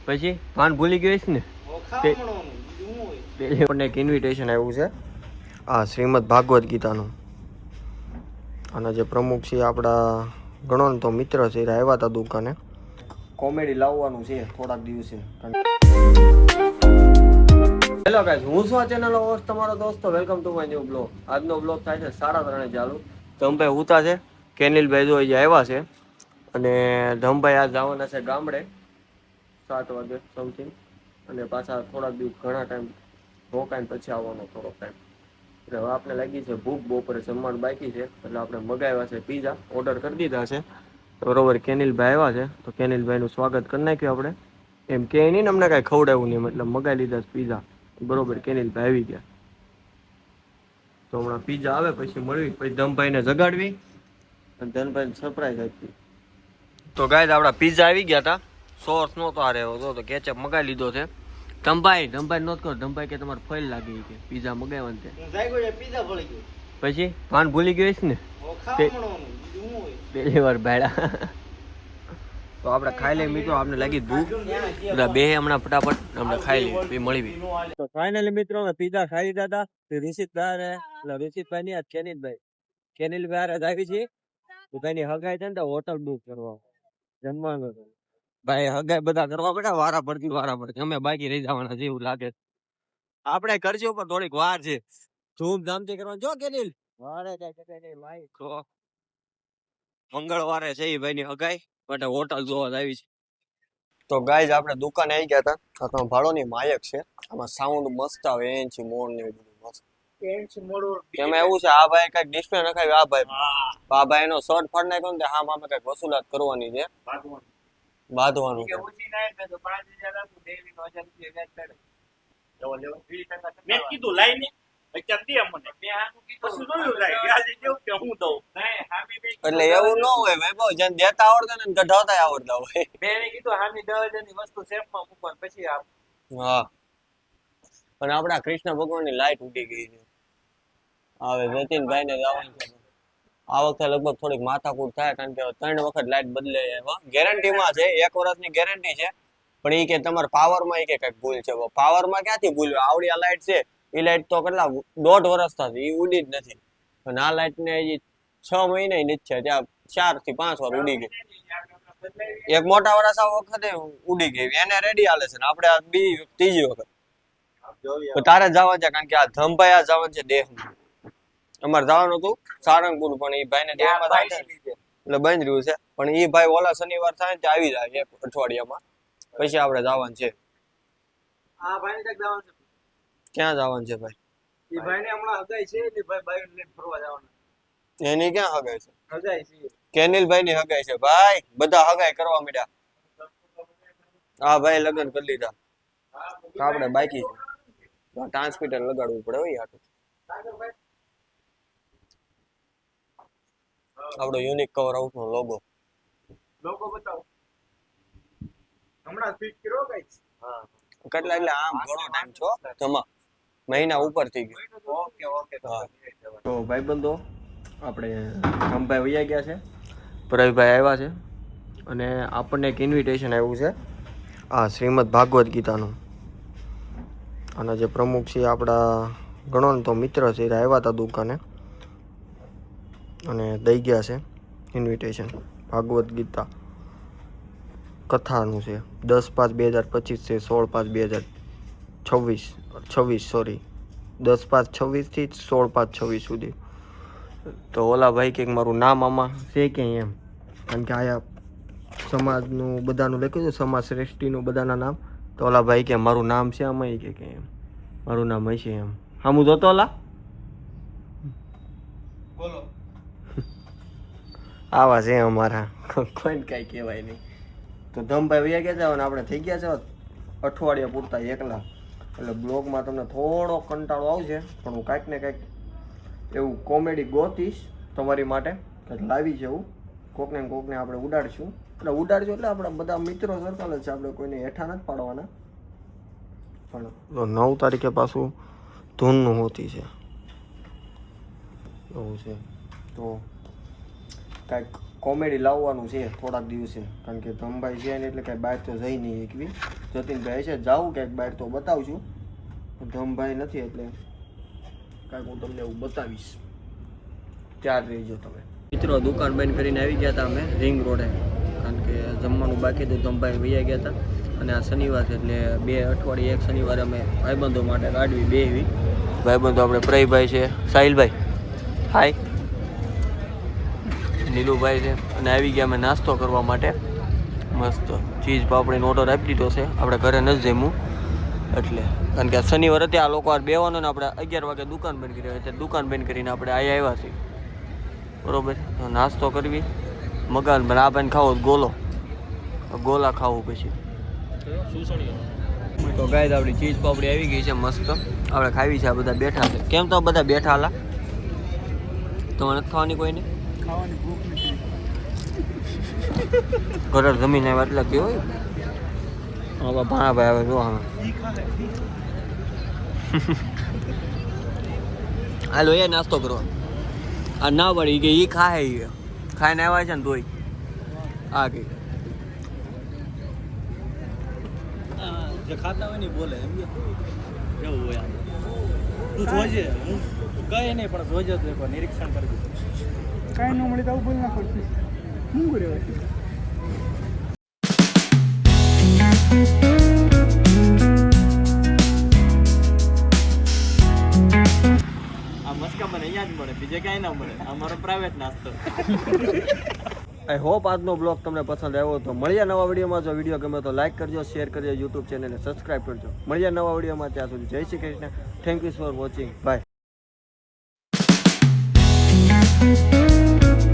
પછી પાન ભૂલી ગયો છે ને પેલી એક ઇન્વિટેશન આવ્યું છે આ શ્રીમદ ભાગવત ગીતાનું. અને જે પ્રમુખ છે આપણા ગણો ને તો મિત્ર છે એ આવ્યા હતા દુકાને. કોમેડી લાવવાનું છે થોડાક દિવસે. હેલો ગાઈસ, હું છું આ ચેનલ હોસ્ટ તમારો દોસ્તો. Welcome to my new blog. આજનો બ્લોગ થાય છે 3:30 ચાલુ. ધમભાઈ ઉતા છે, કેનિલભાઈ જો અહીંયા આવ્યા છે અને ધમભાઈ આજ જવાના છે ગામડે 7 વાગે સમથિંગ. અને પાછા થોડાક દિવસ ઘણા ટાઈમ રોકાઈને પછી આવવાનો થોડોક ટાઈમ. એટલે હવે આપણે લાગી છે ભૂખ, બપોરે જમવાનું બાકી છે એટલે આપણે મગાવ્યા છે પીઝા, ઓર્ડર કરી દીધા છે. બરોબર, કેનિલભાઈ આવ્યા છે તો કેનિલભાઈનું સ્વાગત કરી નાખ્યું આપણે. એમ કે નહીં ને અમને કાંઈ ખવડાવ્યું નહીં, મતલબ મગાવી લીધા પીઝા. બરોબર, કેનિલભાઈ આવી ગયા તો હમણાં પીઝા આવે પછી મળવી, પછી ધમભાઈને જગાડવી અને ધનભાઈને સરપ્રાઈઝ આપવી. તો ગાઈસ આપણા પીઝા આવી ગયા હતા. સોસ નહોતો આ રહ્યો તો કેચઅપ મગાવી લીધો છે. ધમભાઈ નોત કરો. ધમભાઈ કે તમારે ફેલ લાગી કે પીઝા મગાવવાનું છે. પછી પાન ભૂલી ગયો છે ને પહેલી વાર ભાડા. તો આપણે ખાઈ લઈએ મિત્રો, આપણે લાગી ભૂખ. બધા બે હમણાં ફટાફટ આપણે ખાઈ લઈએ પછી મળવી. તો ફાઇનલી મિત્રો અમે પીઝા ખાઈ લીધા હતા. ઋષિતભાઈ એટલે ઋષિતભાઈ ની કેનિલભાઈ જ આવી છે. ભાઈની હગાઈ છે ને તો હોટલ બુક કરવા જમવાનું ભાઈ હગાઈ બધા કરવા પડે વારા પડતી અમે બાકી રહી જવાના છે એવું લાગે. આપણે કરશું પણ થોડીક વાર છે, ધૂમધામથી કરવાનું. જો કેનિલ વારે મંગળવારે છે એ ભાઈ ની હગાઈ માટે હોટલ જોવા આવી છે. તો ગાઈઝ આપણે દુકાને આવી ગયા હતા. આ ભાડો ની માયક છે, આમાં સાઉન્ડ મસ્ત આવે, એન્ચી મોડ ને બધું મસ્ત. એમાં એવું છે આ ભાઈ કઈક ડિસ્પ્લે નખાવ્યું. આ ભાઈ એનો શર્ટ ફાડ નાખ્યો ને હા મામે કઈક વસૂલાત કરવાની છે, બાંધવાનું છે. મેં કીધું લાઈ ને અત્યારે દે મને પછી જોયું લાઈ આજે કેવું કે હું દઉં એટલે એવું ન હોય ભાઈ, બહુ જેને દેતા આવડતા ને કઢાવતા આવડતા હોય. મેં કીધું હામી 10,000 ની વસ્તુ શેપમાં મૂકવાનું પછી આપ. હા, પણ આપડા કૃષ્ણ ભગવાન ની લાઈટ ઉડી ગઈ છે. હવે જતીનભાઈ ને જવાનું છે. આ વખતે લગભગ થોડીક માથાકૂટ થાય કારણ કે 3 વખત લાઈટ બદલે. ગેરંટી માં છે, 1 વર્ષની ગેરંટી છે. પણ એ કે તમારે પાવર માં કઈક ભૂલ છે. પાવર માં ક્યાંથી ભૂલ? આવડી આ લાઈટ છે, એ લાઈટ તો કેટલા 1.5 વર્ષ થશે એ ઉડી જ નથી. અને આ લાઈટ ને 6 મહિના ની છે, ત્યાં 4 થી 5 વાર ઉડી ગઈ. એક મોટા વરસ આ વખતે ઉડી ગઈ, એને રેડી હાલે છે ને આપણે આ ત્રીજી વખત. તારે જવા છે કારણ કે આ ધમભાઈ આ જવાનું છે દેહ. અમારે જવાનું હતું સારંગપુર પણ એ ભાઈ ને દેહ માં થાય એટલે બંધ રહ્યું છે. પણ એ ભાઈ ઓલા શનિવાર થાય ને આવી જાય 1 અઠવાડિયામાં, પછી આપણે જવાનું છે. આ ભાઈ ને જવાનું છે. ક્યાં જવાનું છે ભાઈ? એ ભાઈ ને હમણાં હગાઈ છે એટલે ભાઈ બાઈક લઈને ફરવા જવાનું. એની ક્યાં હગાઈ છે? હગાઈ છે કેનિલભાઈ ની હગાઈ છે ભાઈ. બધા હગાઈ કરવા માંડ્યા. હા ભાઈ લગ્ન કરી લીધા, આપણે બાકી છે. ટ્રાન્સમીટર લગાડવું પડે હોય આટલું. આપણો યુનિક કવર આઉટ નો લોગો બતાવો હમણાં ફિટ કર્યો ગાઈસ. હા કેટલા એટલે આમ ઘણો ટાઈમ છો જમા મહિના ઉપર થઈ ગયો. ઓકે તો ભાઈબંધો આપણે ધમભાઈ વૈયા ગયા છે, પ્રવીભાઈ આવ્યા છે અને આપણને એક ઇન્વિટેશન આવ્યું છે આ શ્રીમદ ભાગવત ગીતાનું. અને જે પ્રમુખ છે આપણા ગણો ને તો મિત્ર છે એ આવ્યા હતા દુકાને અને દઈ ગયા છે ઇન્વિટેશન. ભાગવત ગીતા કથાનું છે 10/5/2025 છે, 16/5/2026 સોરી 10/5/26 થી 16/5/26 સુધી. તો ઓલા ભાઈ કે મારું નામ આમાં છે કે એમ, કારણ કે આયા સમાજનું બધાનું લખ્યું છે, સમાજ શ્રેષ્ઠીનું બધાના નામ. તો ઓલા ભાઈ કે મારું નામ છે આમાં કે એમ, મારું નામ હશે એમ. હા હું જોતો ઓલા બોલો આવા છે અમારા, કોઈને કાંઈ કહેવાય નહીં. તો ધમભાઈ વૈયા ગયા છે અને આપણે થઈ ગયા છે અઠવાડિયા પૂરતા એકલા. એટલે બ્લોગમાં તમને થોડો કંટાળો આવશે પણ હું કાંઈક ને કાંઈક એવું કોમેડી ગોતીશ તમારી માટે, કંઈક લાવી છે એવું. કોકને આપણે ઉડાડશું. એટલે આપણા બધા મિત્રો સર્કલ જ છે, આપણે કોઈને હેઠા નથી પાડવાના. પણ 9 તારીખે પાછું ધૂનનું હોતી છે એવું છે. તો કાંઈક કોમેડી લાવવાનું છે થોડાક દિવસે, કારણ કે ધમભાઈ છે ને એટલે કાંઈ બહાર તો જઈ નહીં એકવી. જતીનભાઈ છે જાવું ક્યાંક બહાર તો બતાવશું, ધમભાઈ નથી એટલે કાંઈક હું તમને એવું બતાવીશ, ત્યાર રહીજો તમે. મિત્રો દુકાન બંધ કરીને આવી ગયા હતા અમે રિંગ રોડે, કારણ કે જમવાનું બાકી હતું. ધમભાઈ વૈયા ગયા હતા અને આ શનિવાર છે એટલે 2 અઠવાડિયે એક શનિવારે અમે ભાઈબંધો માટે કાઢવી બે એવી. ભાઈબંધો આપણે પ્રહીભાઈ છે, સાહિલભાઈ હાય, નીલુભાઈ છે, અને આવી ગયા અમે નાસ્તો કરવા માટે. મસ્ત ચીઝ પાપડીનો ઓર્ડર આપી દીધો છે, આપણે ઘરે નથી જમ્યું એટલે, કારણ કે શનિવાર હતી આ લોકો આ બેવાનો ને આપણે 11 વાગે દુકાન બંધ કરી એટલે દુકાન બંધ કરીને આપણે અહીંયા આવ્યા છીએ બરોબર. તો નાસ્તો કરવી મગાન પણ આ ભાઈને ખાવો ગોલા ખાવું પછી. તો ગાય આપણી ચીઝ પાપડી આવી ગઈ છે મસ્ત, આપણે ખાવી છે. આ બધા બેઠા છે. કેમ તો બધા બેઠા હાલા? તમારે નથી ખાવાની કોઈને? ખાવાની ભૂખ નથી. ઘરે જમીન આવ્યા એટલે કેવું હોય. હવે ભાણાભાઈ આવે જો હવે હાલો એ નાસ્તો કરવા. આ ના પડી કે એ ખાય ખાઈને આવ્યા છે ને તોય આ ગઈ જે ખાતા હોય ને બોલે એમ એવું હોય. તું જોજે, હું કઈ નહીં પણ જોજે તો એકવાર નિરીક્ષણ કરજો. કાંઈ ન મળે તો આવું બોલ ના પડશે. શું કરે આ મસ્કા મને અહીંયા જ મળે, બીજે ક્યાંય ના મળે. આ મારો પ્રાઇવેટ નાસ્તો. આઈ હોપ આજનો બ્લોગ તમને પસંદ આવ્યો તો મળીએ નવા વિડીયોમાં. જો વિડીયો ગમે તો લાઈક કરજો, શેર કરજો, યુટ્યુબ ચેનલને સબસ્ક્રાઈબ કરજો. મળીએ નવા વિડીયોમાં, ત્યાં સુધી જય Shri Krishna. Thank you for watching. By.